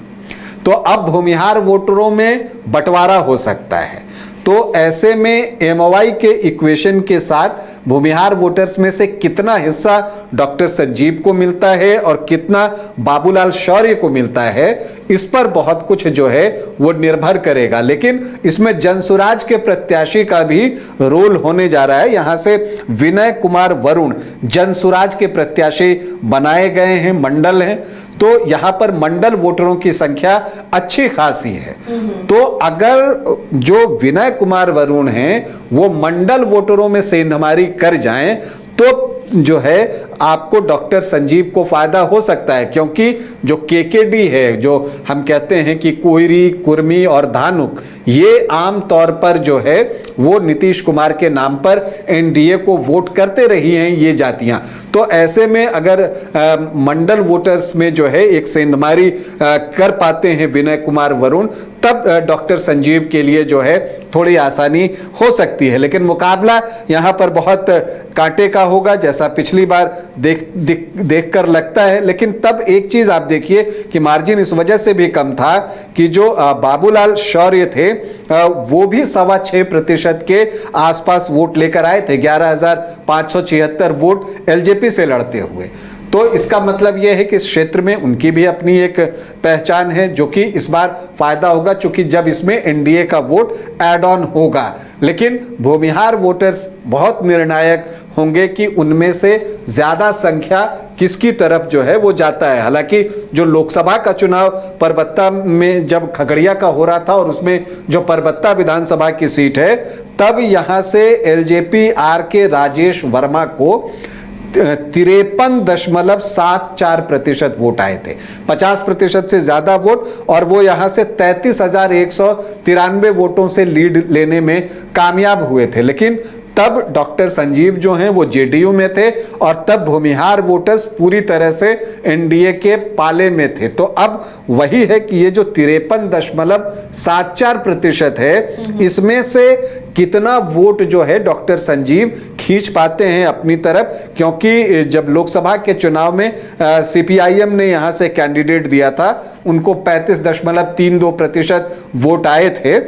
तो अब भूमिहार वोटरों में बंटवारा हो सकता है। तो ऐसे में एमओवाई के इक्वेशन के साथ भूमिहार वोटर्स में से कितना हिस्सा डॉक्टर संजीव को मिलता है और कितना बाबूलाल शौर्य को मिलता है, इस पर बहुत कुछ जो है वो निर्भर करेगा। लेकिन इसमें जनसुराज के प्रत्याशी का भी रोल होने जा रहा है। यहां से विनय कुमार वरुण जनसुराज के प्रत्याशी बनाए गए हैं, मंडल हैं, तो यहां पर मंडल वोटरों की संख्या अच्छी खासी है। तो अगर जो विनय कुमार वरुण हैं वो मंडल वोटरों में सेंधमारी कर जाएं तो जो है आपको डॉक्टर संजीव को फायदा हो सकता है, क्योंकि जो केकेडी है, जो हम कहते हैं कि कोयरी, कुर्मी और धानुक, ये आम तौर पर जो है वो नीतीश कुमार के नाम पर एनडीए को वोट करते रही हैं ये जातियां। तो ऐसे में अगर मंडल वोटर्स में जो है एक सेंधमारी कर पाते हैं विनय कुमार वरुण, तब डॉक्टर संजीव के लिए जो है थोड़ी आसानी हो सकती है। लेकिन मुकाबला यहां पर बहुत कांटे का होगा, जैसा पिछली बार देख कर लगता है। लेकिन तब एक चीज आप देखिए कि मार्जिन इस वजह से भी कम था कि जो बाबूलाल शौर्य थे वो भी 6.25% के आसपास वोट लेकर आए थे, 11,576 वोट एलजेपी से लड़ते हुए। तो इसका मतलब यह है कि इस क्षेत्र में उनकी भी अपनी एक पहचान है, जो कि इस बार फायदा होगा, क्योंकि जब इसमें एनडीए का वोट ऐड ऑन होगा। लेकिन भूमिहार वोटर्स बहुत निर्णायक होंगे कि उनमें से ज्यादा संख्या किसकी तरफ जो है वो जाता है। हालांकि जो लोकसभा का चुनाव परबत्ता में जब खगड़िया का हो रहा था और उसमें जो परबत्ता विधानसभा की सीट है, तब यहां से एलजेपी आर के राजेश वर्मा को 53.74% वोट आए थे, 50% से ज्यादा वोट, और वो यहां से 33,193 वोटों से लीड लेने में कामयाब हुए थे। लेकिन तब डॉक्टर संजीव जो हैं वो जेडीयू में थे और तब भूमिहार वोटर्स पूरी तरह से एनडीए के पाले में थे। तो अब वही है कि ये जो 53.74% है, इसमें से कितना वोट जो है डॉक्टर संजीव खींच पाते हैं अपनी तरफ, क्योंकि जब लोकसभा के चुनाव में सीपीआईएम ने यहां से कैंडिडेट दिया था, उनको 35.32% वोट आए थे।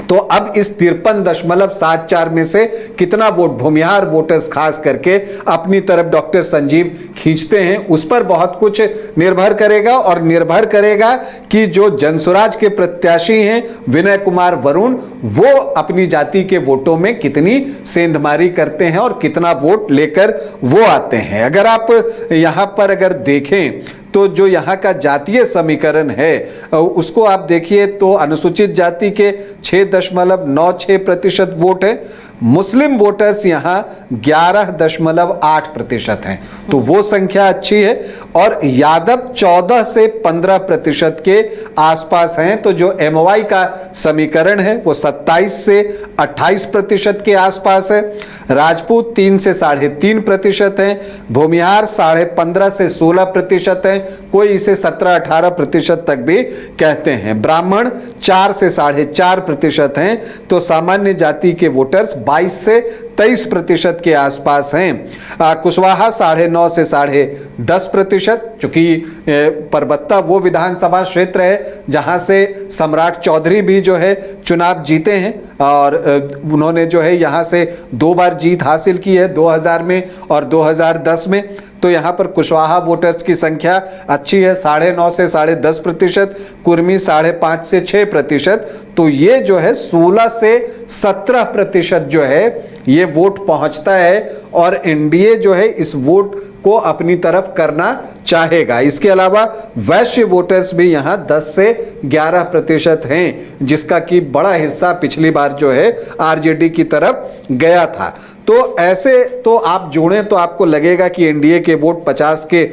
तो अब इस 53.74 में से कितना वोट भूमिहार वोटर्स खास करके अपनी तरफ डॉक्टर संजीव खींचते हैं, उस पर बहुत कुछ निर्भर करेगा। और निर्भर करेगा कि जो जनसुराज के प्रत्याशी हैं विनय कुमार वरुण, वो अपनी जाति के वोटों में कितनी सेंधमारी करते हैं और कितना वोट लेकर वो आते हैं। अगर आप यहां पर अगर देखें तो जो यहाँ का जातीय समीकरण है उसको आप देखिए तो अनुसूचित जाति के 6.96% वोट है, मुस्लिम वोटर्स यहाँ 11.8% हैं, तो वो संख्या अच्छी है। और यादव 14 से 15% के आसपास हैं। तो जो एमओवाई का समीकरण है वो 27 से 28% के आसपास है। राजपूत 3 से 3.5% हैं, भूमिहार 15.5 से 16% हैं, कोई इसे 17-18% तक भी कहते हैं। ब्राह्मण 4 से 4.5% हैं। तो सामान्य जाति के वोटर्स 22 से 23% के आसपास हैं। कुशवाहा 9.5 से 10.5%, चूंकि परबत्ता वो विधानसभा क्षेत्र है जहां से सम्राट चौधरी भी जो है चुनाव जीते हैं और उन्होंने जो है यहां से 2 बार जीत हासिल की है, 2000 में और 2010 में। तो यहाँ पर कुशवाहा वोटर्स की संख्या अच्छी है, 9.5 से 10.5%, कुर्मी 5.5 से 6%। तो ये जो है 16 से 17% जो है ये वोट पहुंचता है और एनडीए जो है इस वोट को अपनी तरफ करना चाहेगा। इसके अलावा वैश्य वोटर्स भी यहाँ 10 से 11% हैं, जिसका कि बड़ा हिस्सा पिछली बार जो है आरजेडी की तरफ गया था। तो ऐसे तो आप जोड़ें तो आपको लगेगा कि एनडीए के वोट 50 के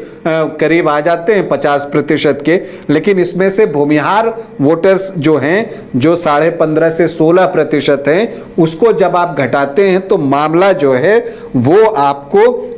करीब आ जाते हैं, 50% के। लेकिन इसमें से भूमिहार वोटर्स जो हैं, जो 15.5 से 16% हैं, उसको जब आप घटाते हैं तो मामला जो है वो आपको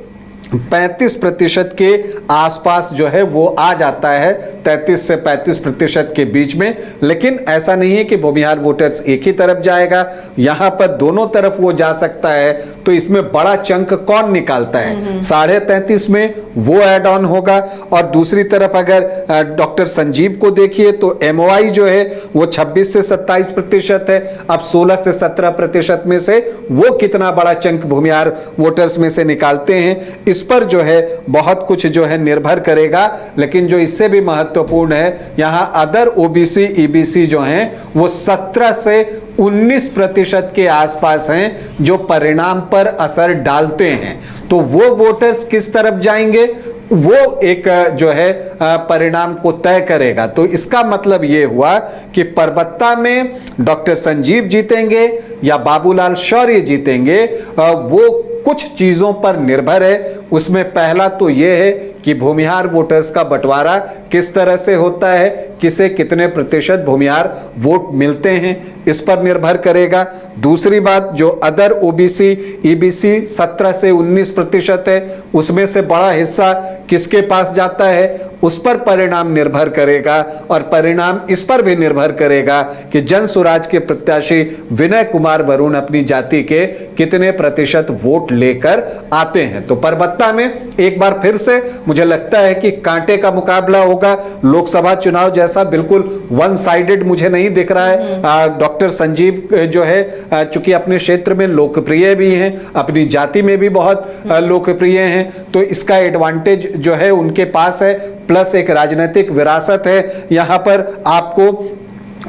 35% के आसपास जो है वो आ जाता है, 33 से 35% के बीच में। लेकिन ऐसा नहीं है कि भूमिहार वोटर्स एक ही तरफ जाएगा, यहां पर दोनों तरफ वो जा सकता है। तो इसमें बड़ा चंक कौन निकालता है, 33.5 में वो ऐड ऑन होगा। और दूसरी तरफ अगर डॉक्टर संजीव को देखिए तो एमओआई जो है वो 26 से 27% है। अब 16 से 17% में से वो कितना बड़ा चंक भूमिहार वोटर्स में से निकालते हैं, इस पर जो है बहुत कुछ जो है निर्भर करेगा। लेकिन जो इससे भी महत्वपूर्ण है, यहां अदर ओबीसी ईबीसी जो हैं वो 17 से 19% के आसपास हैं जो परिणाम पर असर डालते हैं। तो वो वोटर्स किस तरफ जाएंगे वो एक जो है परिणाम को तय करेगा। तो इसका मतलब ये हुआ कि परबत्ता में डॉक्टर संजीव जीतेंगे या बाबूलाल शौर्य जीतेंगे, वो कुछ चीजों पर निर्भर है। उसमें पहला तो यह है कि भूमिहार वोटर्स का बंटवारा किस तरह से होता है, किसे कितने प्रतिशत भूमिहार वोट मिलते हैं, इस पर निर्भर करेगा। दूसरी बात, जो अदर ओबीसी ईबीसी 17 से 19% है, उसमें से बड़ा हिस्सा किसके पास जाता है, उस पर परिणाम निर्भर करेगा। और परिणाम इस पर भी निर्भर करेगा कि जन स्वराज के प्रत्याशी विनय कुमार वरुण अपनी जाति के कितने प्रतिशत वोट लेकर आते हैं। तो परबत्ता में एक बार फिर से मुझे लगता है कि कांटे का मुकाबला होगा। लोकसभा चुनाव जैसा बिल्कुल वन साइडेड मुझे नहीं दिख रहा है। डॉक्टर संजीव जो है चूंकि अपने क्षेत्र में लोकप्रिय भी हैं, अपनी जाति में भी बहुत लोकप्रिय हैं, तो इसका एडवांटेज जो है उनके पास है। प्लस एक राजनीतिक विरासत है यहां पर, आपको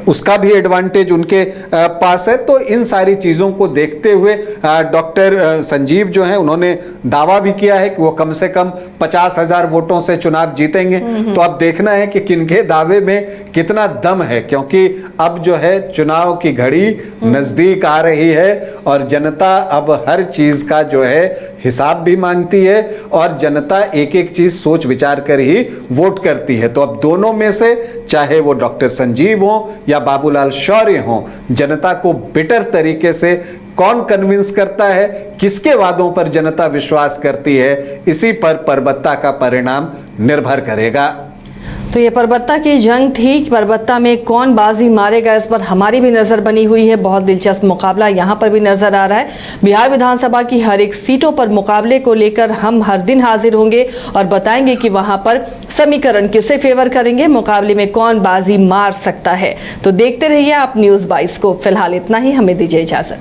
उसका भी एडवांटेज उनके पास है। तो इन सारी चीजों को देखते हुए डॉक्टर संजीव जो हैं उन्होंने दावा भी किया है कि वो कम से कम 50,000 वोटों से चुनाव जीतेंगे। तो अब देखना है कि किनके दावे में कितना दम है, क्योंकि अब जो है चुनाव की घड़ी नजदीक आ रही है और जनता अब हर चीज का जो है हिसाब भी मांगती है और जनता एक एक चीज सोच विचार कर ही वोट करती है। तो अब दोनों में से चाहे वो डॉक्टर संजीव हो या बाबूलाल शौर्य हो, जनता को बेटर तरीके से कौन कन्विंस करता है, किसके वादों पर जनता विश्वास करती है, इसी पर परबत्ता का परिणाम निर्भर करेगा। तो ये परबत्ता की जंग थी, परबत्ता में कौन बाजी मारेगा इस पर हमारी भी नजर बनी हुई है। बहुत दिलचस्प मुकाबला यहाँ पर भी नजर आ रहा है। बिहार विधानसभा की हर एक सीटों पर मुकाबले को लेकर हम हर दिन हाजिर होंगे और बताएंगे कि वहां पर समीकरण किसे फेवर करेंगे, मुकाबले में कौन बाजी मार सकता है। तो देखते रहिए आप न्यूज़ 22 को। फिलहाल इतना ही, हमें दीजिए इजाजत।